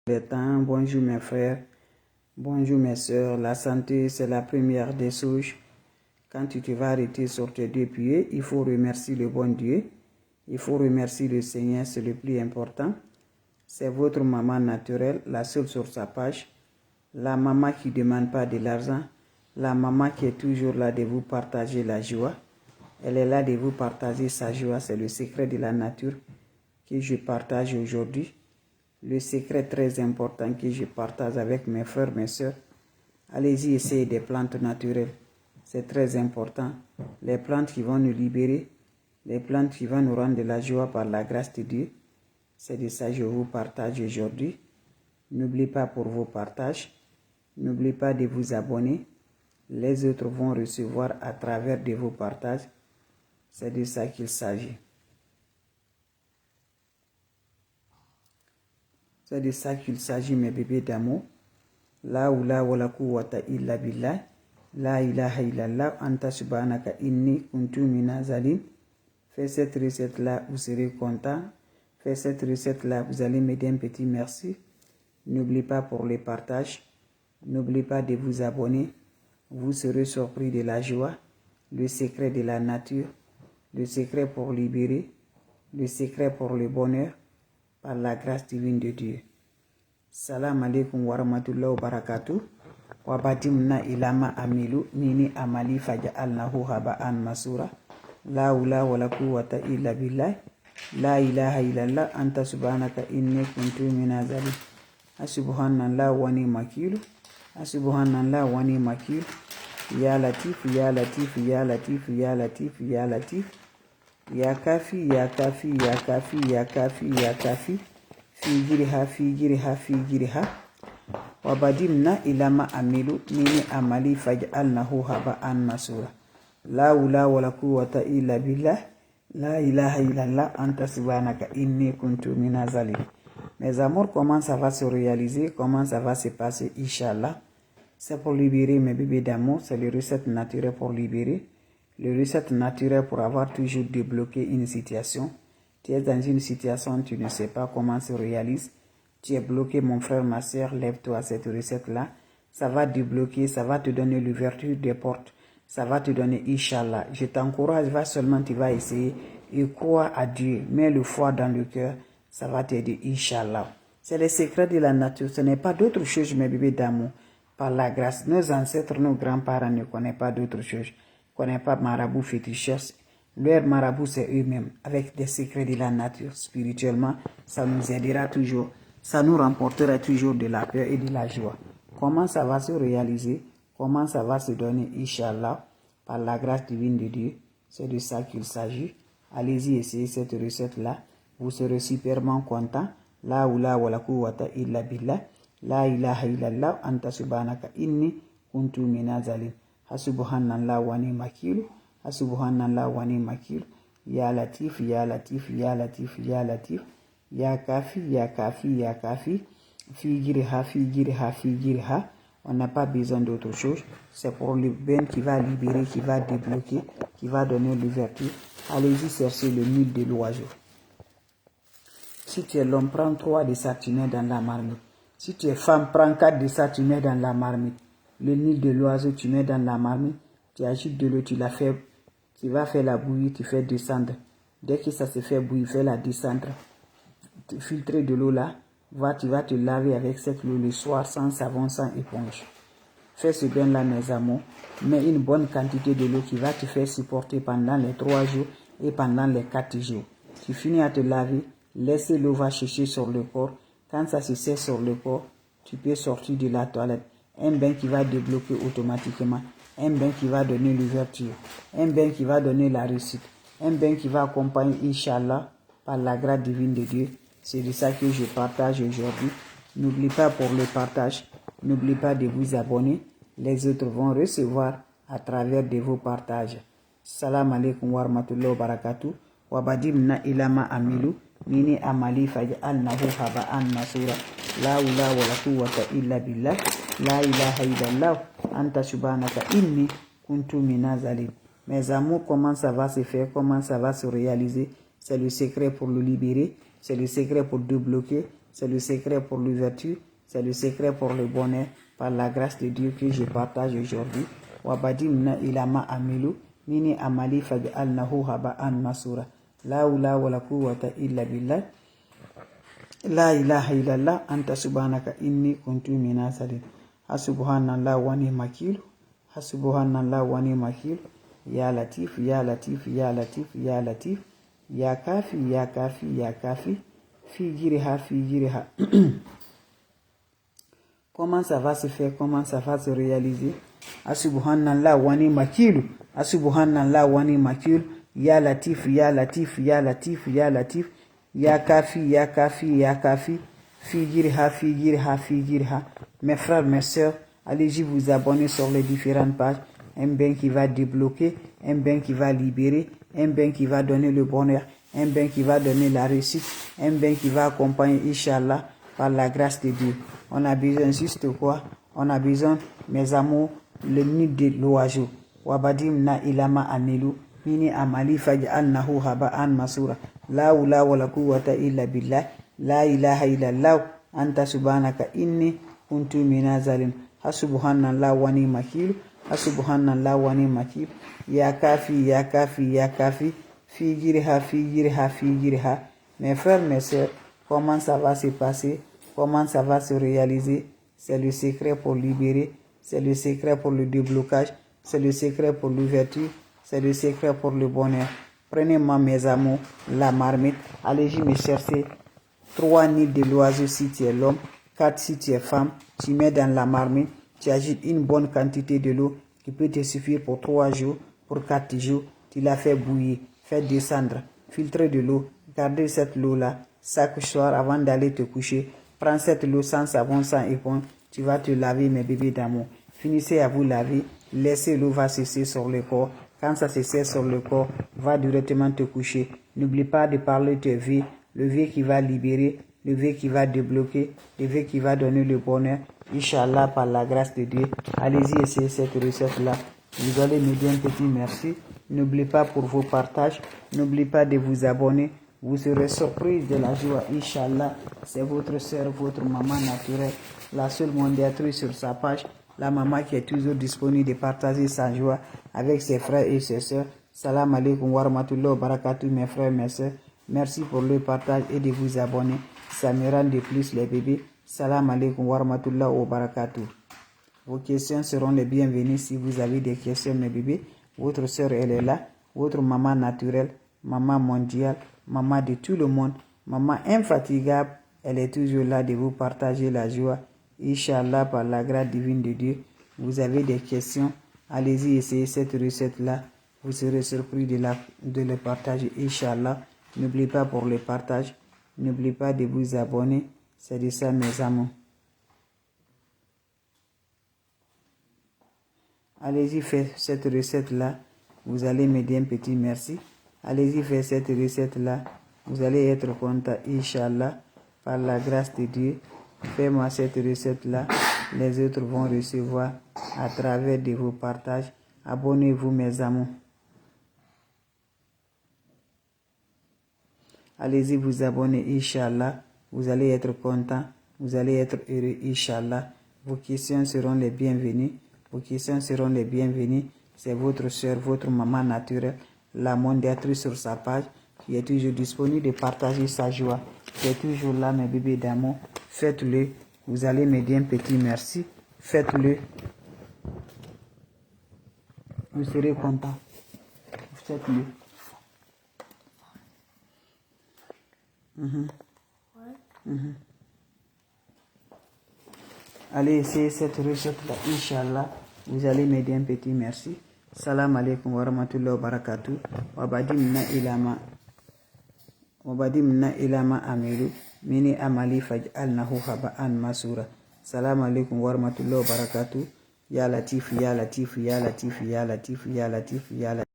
Des temps, bonjour mes frères, bonjour mes soeurs. La santé, c'est la première des choses. Quand tu te vas arrêter sur tes deux pieds, il faut remercier le bon Dieu. Il faut remercier le Seigneur, c'est le plus important. C'est votre maman naturelle, la seule sur sa page. La maman qui ne demande pas de l'argent. La maman qui est toujours là de vous partager la joie. Elle est là de vous partager sa joie. C'est le secret de la nature que je partage aujourd'hui. Le secret très important que je partage avec mes frères, mes soeurs. Allez-y, essayez des plantes naturelles. C'est très important. Les plantes qui vont nous libérer, les plantes qui vont nous rendre de la joie par la grâce de Dieu. C'est de ça que je vous partage aujourd'hui. N'oubliez pas pour vos partages. N'oubliez pas de vous abonner. Les autres vont recevoir à travers de vos partages. C'est de ça qu'il s'agit. C'est de ça qu'il s'agit, mes bébés d'amour. La oula wala quwwata illa billah. La ilaha illallah. Anta subhanaka inni kuntu minazalin. Faites cette recette-là, vous serez content. Faites cette recette-là, vous allez m'aider un petit merci. N'oubliez pas pour les partages. N'oubliez pas de vous abonner. Vous serez surpris de la joie. Le secret de la nature. Le secret pour libérer. Le secret pour le bonheur. Par la grâce divine de Dieu. Salam alaikum wa rahmatullahi wa barakatuh. Wa badimna ilama amilu nini amali faja'alnahu haba'an masura. La ula wa la quwwata illa billah. La ilaha illallah anta subhanaka inni kuntu minazali. Subhanallah wa ni makilu. Subhanallah wa ni makilu. Ya latif, ya latif, ya latif, ya latif, ya latif. Ya kafi, ya kafi, ya kafi, ya kafi, ya kafi. Figiriha, figiriha, figiriha. Wabadimna ilama amilu nini amali faj'alnahu haba'an masura. La ula wala quwwata illa billah. La ilaha illallah anta subhanaka inni kuntu minazali. Mes amours, comment ça va se réaliser? Comment ça va se passer? Inch'Allah. C'est pour libérer mes bébés d'amour. C'est les recettes naturelles pour libérer. Les recettes naturelles pour avoir toujours débloqué une situation. Tu es dans une situation, tu ne sais pas comment se réalise. Tu es bloqué, mon frère, ma soeur, lève-toi à cette recette-là. Ça va débloquer, ça va te donner l'ouverture des portes. Ça va te donner, Inch'Allah. Je t'encourage, va seulement, tu vas essayer et crois à Dieu. Mets le foi dans le cœur, ça va t'aider, Inch'Allah. C'est le secret de la nature. Ce n'est pas d'autre chose, mes bébés d'amour. Par la grâce, nos ancêtres, nos grands-parents ne connaissent pas d'autre chose. Ne connaissent pas marabout féticheurs. Leur marabout, c'est eux-mêmes, avec des secrets de la nature. Spirituellement, ça nous aidera toujours. Ça nous remportera toujours de la paix et de la joie. Comment ça va se réaliser? Comment ça va se donner, Inch'Allah, par la grâce divine de Dieu? C'est de ça qu'il s'agit. Allez-y, essayez cette recette-là. Vous serez superment content. La oula wa la quwwata illa billah. La ilaha illallah anta subhanaka inni kuntu minazalin. Hasubhanallah wa ni makilu. Hasubhanallah wa ni makilu. Ya latif, ya latif, ya latif, ya latif. Ya kafi, ya kafi, ya kafi. Figiriha, figiriha, figiriha. On n'a pas besoin d'autre chose. C'est pour le bien qui va libérer, qui va débloquer, qui va donner l'ouverture. Allez-y chercher le nid de l'oiseau. Si tu es l'homme, prends 3 de ça, tu mets dans la marmite. Si tu es femme, prends 4 de ça, tu mets dans la marmite. Le nid de l'oiseau, tu mets dans la marmite. Tu ajoutes de l'eau, tu la fais. Tu vas faire la bouillie, tu fais descendre. Dès que ça se fait bouillir, fais la descendre. Tu filtres de l'eau là. Tu vas te laver avec cette eau le soir sans savon, sans éponge. Fais ce bain là, mes amours. Mets une bonne quantité de l'eau qui va te faire supporter pendant les 3 jours et pendant les 4 jours. Tu finis à te laver. Laisse l'eau va chercher sur le corps. Quand ça se sert sur le corps, tu peux sortir de la toilette. Un bain qui va débloquer automatiquement. Un bain qui va donner l'ouverture. Un bain qui va donner la réussite. Un bain qui va accompagner, Inch'Allah, par la grâce divine de Dieu. C'est de ça que je partage aujourd'hui. N'oubliez pas pour le partage. N'oubliez pas de vous abonner. Les autres vont recevoir à travers de vos partages. Salam alaikum wa rahmatullahi wa barakatuh. Wa badimna ilama amilu. Nini amali faj'alnahu haba'an masura. La ula wa la quwwata illa billah. La ilaha illallah. Anta subhanaka inni kuntu minazalin. Mes amours, comment ça va se faire? Comment ça va se réaliser? C'est le secret pour le libérer. C'est le secret pour débloquer. c'est le secret pour l'ouverture, c'est le secret pour le bonheur, par la grâce de Dieu que je partage aujourd'hui. Wabadimna ilama amilu, mini amali faj'alnahu haba'an masura. La hawla wala quwwata illa billah. La ilaha illallah anta subhanaka inni kuntu minas salimin. Hasubhanallah wa ni'mal wakil. Hasubhanallah wa ni'mal wakil. Ya Latif, ya Latif, ya Latif, ya Latif. Ya Kafi, ya Kafi, ya Kafi. Fi jiriha. Comment ça va se faire? Comment ça va se réaliser? Asubhanallah wa ni'mal wakil. Asubhanallah wa ni'mal wakil. Ya Latif, ya Latif, ya Latif, ya Latif. Ya Kafi, ya Kafi, ya Kafi. Fi jiriha. Mes frères, mes sœurs, allez-y vous abonner sur les différentes pages. Un bain qui va débloquer, un bain qui va libérer, un bain qui va donner le bonheur, un bain qui va donner la réussite, un bain qui va accompagner, Inch'Allah, par la grâce de Dieu. On a besoin juste de quoi? On a besoin, mes amours, le nid de l'oiseau. Wabadimna ilama amilu, mini amali faj'alnahu haba'an masura. La hawla wala quwwata illa billah. La ilaha illallah anta subhanaka inni kuntu minaz zalimin. Hasubhanallah wa ni'mal wakil. Hasubhanallah wa ni'mal wakil. Ya Kafi, ya Kafi, ya Kafi. Fi jiriha. Mes frères, mes sœurs, comment ça va se passer? Comment ça va se réaliser? C'est le secret pour libérer, c'est le secret pour le déblocage, c'est le secret pour l'ouverture, c'est le secret pour le bonheur. Prenez-moi mes amours, la marmite, allez-y me chercher 3 nids de l'oiseau si tu es l'homme, 4 si tu es femme, tu mets dans la marmite, tu ajoutes une bonne quantité de l'eau qui peut te suffire pour 3 jours, pour 4 jours, tu la fais bouillir, fais descendre, filtrer de l'eau, gardez cette eau-là, chaque soir avant d'aller te coucher, prends cette eau sans savon, sans éponge, tu vas te laver mes bébés d'amour. Finissez à vous laver, laissez l'eau va cesser sur le corps. Quand ça se sert sur le corps, va directement te coucher. N'oublie pas de parler de vie, le vie qui va libérer, le vie qui va débloquer, le vie qui va donner le bonheur. Inch'Allah, par la grâce de Dieu. Allez-y essayer cette recette-là. Vous allez me dire un petit merci. N'oubliez pas pour vos partages. N'oubliez pas de vous abonner. Vous serez surpris de la joie. Inch'Allah, c'est votre soeur, votre maman naturelle, la seule mondiatrice sur sa page. La maman qui est toujours disponible de partager sa joie avec ses frères et ses sœurs. Salam alaikum wa rahmatullahi wa barakatuh, mes frères, mes sœurs. Merci pour le partage et de vous abonner. Ça me rend de plus les bébés. Salam alaikum wa rahmatullahi wa barakatuh. Vos questions seront les bienvenues si vous avez des questions, mes bébés. Votre sœur, elle est là. Votre maman naturelle, maman mondiale, maman de tout le monde, maman infatigable. Elle est toujours là de vous partager la joie. Inch'Allah, par la grâce divine de Dieu, vous avez des questions, allez-y essayer cette recette-là. Vous serez surpris de le partager, Inch'Allah. N'oubliez pas pour le partage, n'oubliez pas de vous abonner. C'est de ça, mes amours. Allez-y faire cette recette-là. Vous allez me dire un petit merci. Allez-y faire cette recette-là. Vous allez être content, Inch'Allah, par la grâce de Dieu. Fais-moi cette recette-là, les autres vont recevoir à travers de vos partages. Abonnez-vous, mes amours. Allez-y vous abonner, Inch'Allah. Vous allez être content, vous allez être heureux, Inch'Allah. Vos questions seront les bienvenues. Vos questions seront les bienvenues. C'est votre soeur, votre maman naturelle, la mondiatrice sur sa page, qui est toujours disponible de partager sa joie. Qui est toujours là, mes bébés d'amour. Faites-le. Vous allez me dire un petit merci. Faites-le. Vous serez content. Faites-le. Allez essayer cette recette-là, Inch'Allah. Vous allez me dire un petit merci. Salam alaikum wa rahmatullahi wa barakatuh. Wabadimna ilama amilu. Mini amali faj'alnahu haba'an masura. Salam alaikum wa rahmatullahi wa barakatuh. Ya Latif, ya Latif, ya Latif, ya Latif, ya Latif, ya Latif.